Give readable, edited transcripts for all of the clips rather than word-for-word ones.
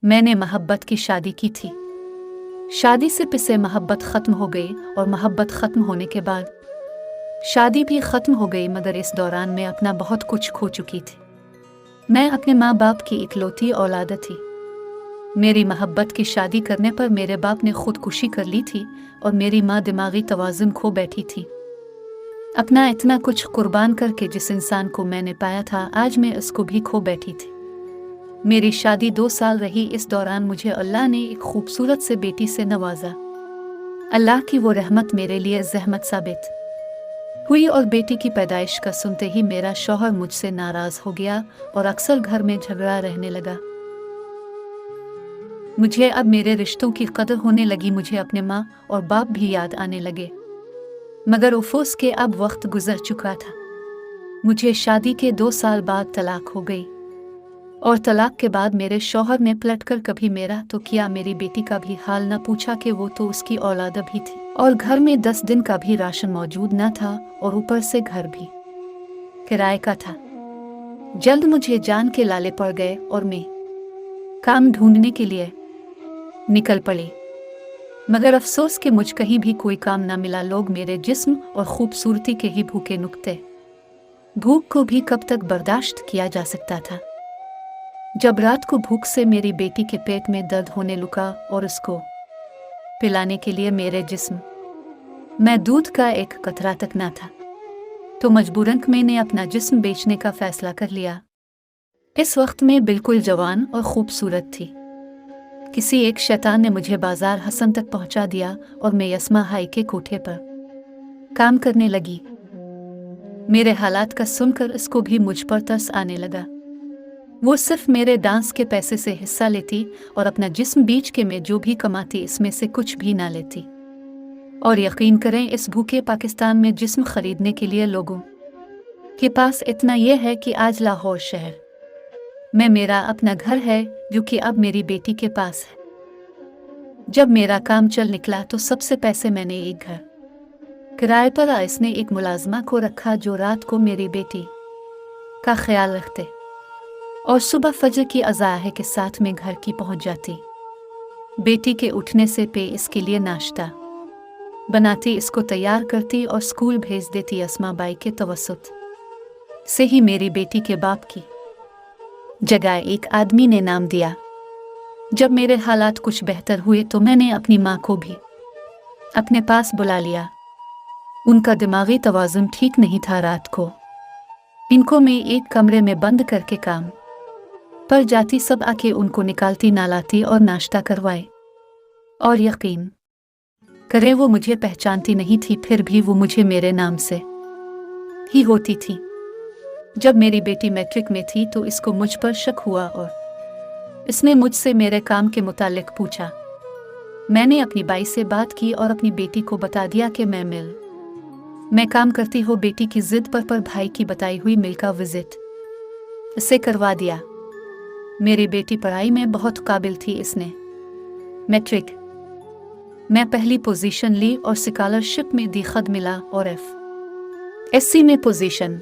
मैंने मोहब्बत की शादी की थी। शादी से पहले मोहब्बत ख़त्म हो गई और मोहब्बत ख़त्म होने के बाद शादी भी ख़त्म हो गई, मगर इस दौरान मैं अपना बहुत कुछ खो चुकी थी। मैं अपने माँ बाप की इकलौती औलाद थी। मेरी मोहब्बत की शादी करने पर मेरे बाप ने खुदकुशी कर ली थी और मेरी माँ दिमागी तवाज़ुन खो बैठी थी। अपना इतना कुछ कुर्बान करके जिस इंसान को मैंने पाया था, आज मैं उसको भी खो बैठी थी। मेरी शादी 2 साल रही। इस दौरान मुझे अल्लाह ने एक खूबसूरत से बेटी से नवाजा। अल्लाह की वो रहमत मेरे लिए ज़हमत साबित हुई और बेटी की पैदाइश का सुनते ही मेरा शौहर मुझसे नाराज़ हो गया और अक्सर घर में झगड़ा रहने लगा। मुझे अब मेरे रिश्तों की कदर होने लगी। मुझे अपने माँ और बाप भी याद आने लगे, मगर अफसोस के अब वक्त गुजर चुका था। मुझे शादी के 2 साल बाद तलाक हो गई और तलाक के बाद मेरे शौहर ने पलटकर कभी मेरा तो किया, मेरी बेटी का भी हाल न पूछा कि वो तो उसकी औलाद भी थी और घर में 10 दिन का भी राशन मौजूद न था और ऊपर से घर भी किराए का था। जल्द मुझे जान के लाले पड़ गए और मैं काम ढूंढने के लिए निकल पड़ी, मगर अफसोस कि मुझ कहीं भी कोई काम न मिला। लोग मेरे जिस्म और खूबसूरती के ही भूखे नुकते। भूख को भी कब तक बर्दाश्त किया जा सकता था। जब रात को भूख से मेरी बेटी के पेट में दर्द होने लगा और उसको पिलाने के लिए मेरे जिस्म में दूध का एक कतरा तक ना था, तो मजबूरन मैंने अपना जिस्म बेचने का फैसला कर लिया। इस वक्त मैं बिल्कुल जवान और खूबसूरत थी। किसी एक शैतान ने मुझे बाजार हसन तक पहुंचा दिया और मैं यस्मा हाई के कोठे पर काम करने लगी। मेरे हालात का सुनकर उसको भी मुझ पर तरस आने लगा। वो सिर्फ मेरे डांस के पैसे से हिस्सा लेती और अपना जिस्म बेच के मैं जो भी कमाती इसमें से कुछ भी ना लेती। और यकीन करें, इस भूखे पाकिस्तान में जिस्म खरीदने के लिए लोगों के पास इतना यह है कि आज लाहौर शहर में मेरा अपना घर है जो कि अब मेरी बेटी के पास है। जब मेरा काम चल निकला तो सबसे पैसे मैंने एक घर किराए पर इसने एक मुलाजमा को रखा जो रात को मेरी बेटी का ख्याल रखते और सुबह फजर की अज़ाहे के साथ में घर की पहुंच जाती। बेटी के उठने से पे इसके लिए नाश्ता बनाती, इसको तैयार करती और स्कूल भेज देती। अस्मा बाई के तवसुत से ही मेरी बेटी के बाप की जगह एक आदमी ने नाम दिया। जब मेरे हालात कुछ बेहतर हुए तो मैंने अपनी माँ को भी अपने पास बुला लिया। उनका दिमागी तवाज़ुन ठीक नहीं था। रात को इनको मैं एक कमरे में बंद करके काम पर जाती, सब आके उनको निकालती नालाती और नाश्ता करवाए। और यकीन करे वो मुझे पहचानती नहीं थी, फिर भी वो मुझे मेरे नाम से ही होती थी। जब मेरी बेटी मैट्रिक में थी तो इसको मुझ पर शक हुआ और इसने मुझसे मेरे काम के मुतालिक पूछा। मैंने अपनी बाई से बात की और अपनी बेटी को बता दिया कि मैं काम करती हूँ। बेटी की जिद पर भाई की बताई हुई मिल का विजिट इसे करवा दिया। मेरी बेटी पढ़ाई में बहुत काबिल थी। इसने मैट्रिक में पहली पोजीशन ली और स्कॉलरशिप में दीखत मिला और FSC में पोजीशन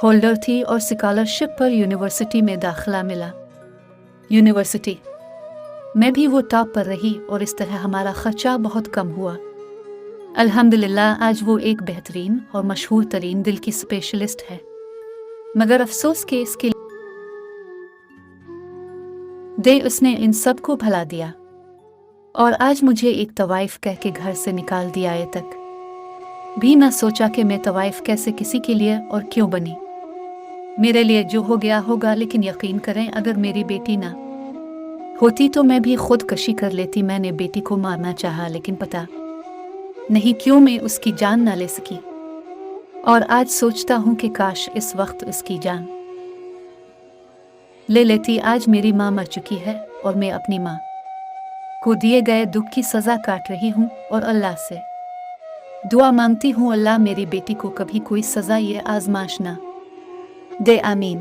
होल्डर थी और स्कॉलरशिप पर यूनिवर्सिटी में दाखिला मिला। यूनिवर्सिटी में भी वो टॉप पर रही और इस तरह हमारा खर्चा बहुत कम हुआ। अल्हम्दुलिल्लाह आज वो एक बेहतरीन और मशहूर तरीन दिल की स्पेशलिस्ट है, मगर अफसोस के इसके दे उसने इन सब को भला दिया और आज मुझे एक तवाइफ कह के घर से निकाल दिया। ये तक भी ना सोचा कि मैं तवाइफ कैसे किसी के लिए और क्यों बनी। मेरे लिए जो हो गया होगा, लेकिन यकीन करें अगर मेरी बेटी ना होती तो मैं भी खुदकशी कर लेती। मैंने बेटी को मारना चाहा, लेकिन पता नहीं क्यों मैं उसकी जान ना ले सकी और आज सोचता हूँ कि काश इस वक्त उसकी जान ले लेती। आज मेरी माँ मर चुकी है और मैं अपनी माँ को दिए गए दुख की सज़ा काट रही हूँ और अल्लाह से दुआ मांगती हूँ, अल्लाह मेरी बेटी को कभी कोई सज़ा ये आजमाइश ना दे। आमीन।